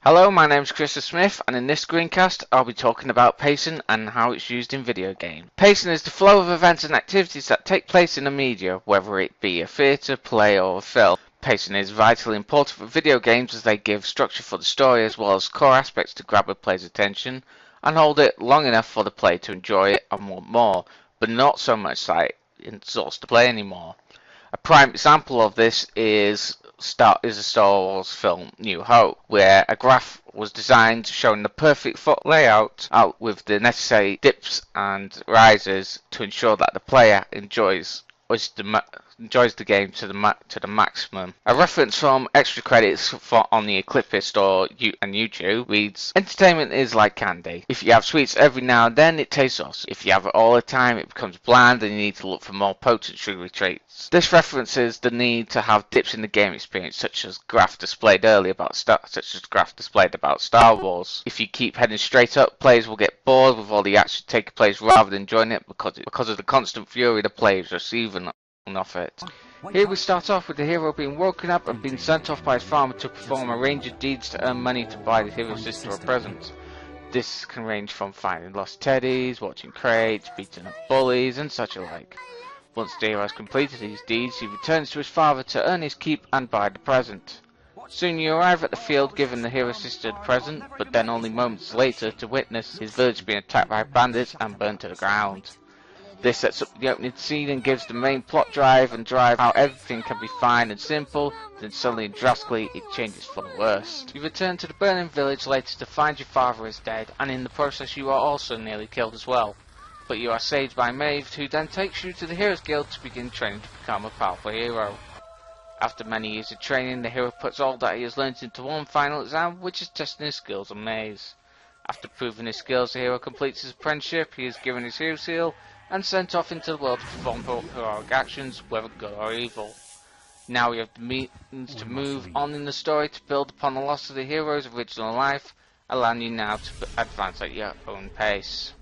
Hello, my name is Chris Smith, and in this screencast I'll be talking about pacing and how it's used in video games. Pacing is the flow of events and activities that take place in a media, whether it be a theatre, play or a film. Pacing is vitally important for video games as they give structure for the story as well as core aspects to grab a player's attention and hold it long enough for the player to enjoy it and want more, but not so much that it exhausts the player anymore. A prime example of this is a Star Wars film, New Hope, where a graph was designed showing the perfect foot layout out with the necessary dips and rises to ensure that the player enjoys the game to the maximum. A reference from extra credits on the Eclipse store and YouTube reads, "Entertainment is like candy. If you have sweets every now and then, it tastes awesome. If you have it all the time, it becomes bland and you need to look for more potent sugary treats." This references the need to have dips in the game experience, such as graph displayed about Star Wars. If you keep heading straight up, players will get bored with all the action taking place rather than enjoying it because of the constant fury the players receiving off it. Here we start off with the hero being woken up and being sent off by his farmer to perform a range of deeds to earn money to buy the hero's sister a present. This can range from finding lost teddies, watching crates, beating up bullies and such alike. Once the hero has completed these deeds, he returns to his father to earn his keep and buy the present. Soon you arrive at the field giving the hero's sister the present, but then only moments later to witness his village being attacked by bandits and burned to the ground. This sets up the opening scene and gives the main plot drive how everything can be fine and simple, then suddenly and drastically it changes for the worst. You return to the burning village later to find your father is dead, and in the process you are also nearly killed as well. But you are saved by Maeve, who then takes you to the Heroes Guild to begin training to become a powerful hero. After many years of training, the hero puts all that he has learned into one final exam, which is testing his skills on maze. After proving his skills, the hero completes his apprenticeship, he is given his hero seal, and sent off into the world to perform heroic actions, whether good or evil. Now we have the means to move on in the story to build upon the loss of the hero's original life, allowing you now to advance at your own pace.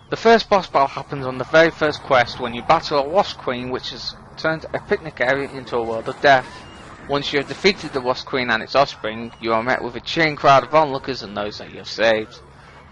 The first boss battle happens on the very first quest when you battle a Wasp Queen which has turned a picnic area into a world of death. Once you have defeated the Wasp Queen and its offspring, you are met with a cheering crowd of onlookers and those that you have saved.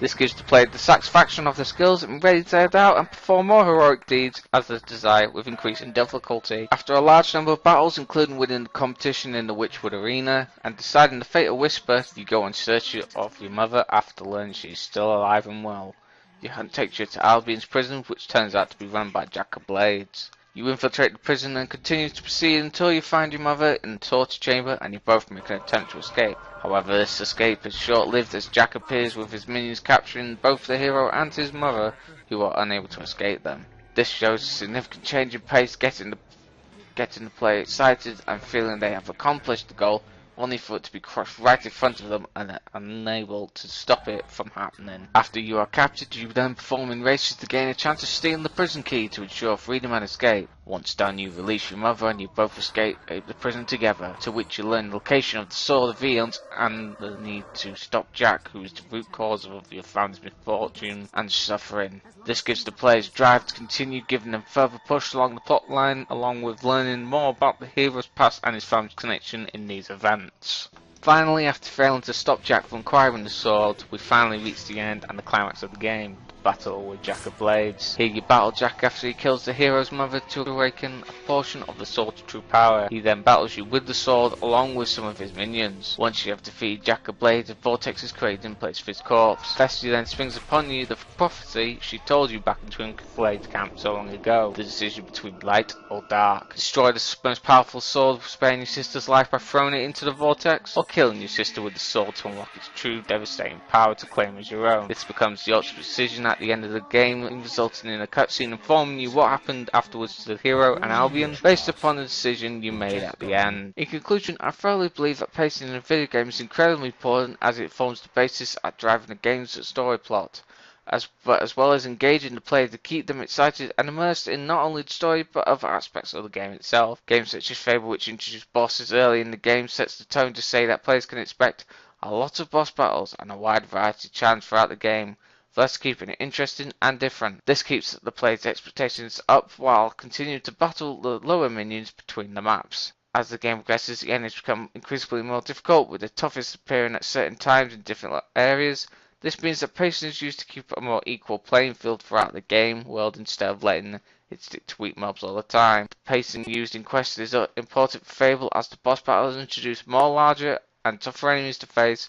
This gives the player the satisfaction of their skills and ready to head out and perform more heroic deeds as they desire with increasing difficulty. After a large number of battles, including within the competition in the Witchwood Arena, and deciding the fatal whisper, you go in search of your mother after learning she is still alive and well. Your hunt takes you to Albion's prison, which turns out to be run by Jack of Blades. You infiltrate the prison and continue to proceed until you find your mother in the torture chamber and you both make an attempt to escape. However, this escape is short-lived as Jack appears with his minions capturing both the hero and his mother, who are unable to escape them. This shows a significant change in pace, getting the player excited and feeling they have accomplished the goal, only for it to be crushed right in front of them and unable to stop it from happening. After you are captured, you then perform in races to gain a chance of stealing the prison key to ensure freedom and escape. Once done, you release your mother and you both escape the prison together, to which you learn the location of the Sword of Eons and the need to stop Jack, who is the root cause of your family's misfortune and suffering. This gives the players drive to continue, giving them further push along the plot line, along with learning more about the hero's past and his family's connection in these events. Finally, after failing to stop Jack from acquiring the sword, we finally reach the end and the climax of the game. Battle with Jack of Blades. Here you battle Jack after he kills the hero's mother to awaken a portion of the sword's true power. He then battles you with the sword along with some of his minions. Once you have defeated Jack of Blades, a vortex is created in place of his corpse. Festy then springs upon you the prophecy she told you back in Twin Blades camp so long ago. The decision between light or dark. Destroy the most powerful sword, sparing your sister's life by throwing it into the vortex, or killing your sister with the sword to unlock its true devastating power to claim as your own. This becomes the ultimate decision at the end of the game, resulting in a cutscene informing you what happened afterwards to the hero and Albion, based upon the decision you made at the end. In conclusion, I thoroughly believe that pacing in a video game is incredibly important as it forms the basis at driving the game's story plot, as well as engaging the player to keep them excited and immersed in not only the story but other aspects of the game itself. Games such as Fable, which introduce bosses early in the game, sets the tone to say that players can expect a lot of boss battles and a wide variety of challenges throughout the game, thus keeping it interesting and different. This keeps the player's expectations up while continuing to battle the lower minions between the maps. As the game progresses, the enemies become increasingly more difficult, with the toughest appearing at certain times in different areas. This means that patience is used to keep a more equal playing field throughout the game world instead of letting it stick to weak mobs all the time. Pacing used in quests is important for Fable, as the boss battles introduce more larger and tougher enemies to face,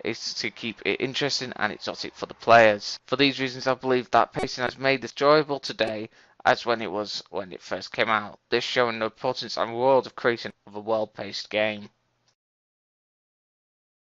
is to keep it interesting and exotic for the players. For these reasons, I believe that pacing has made this enjoyable today as when it first came out. This showing the importance and reward of creating a well-paced game.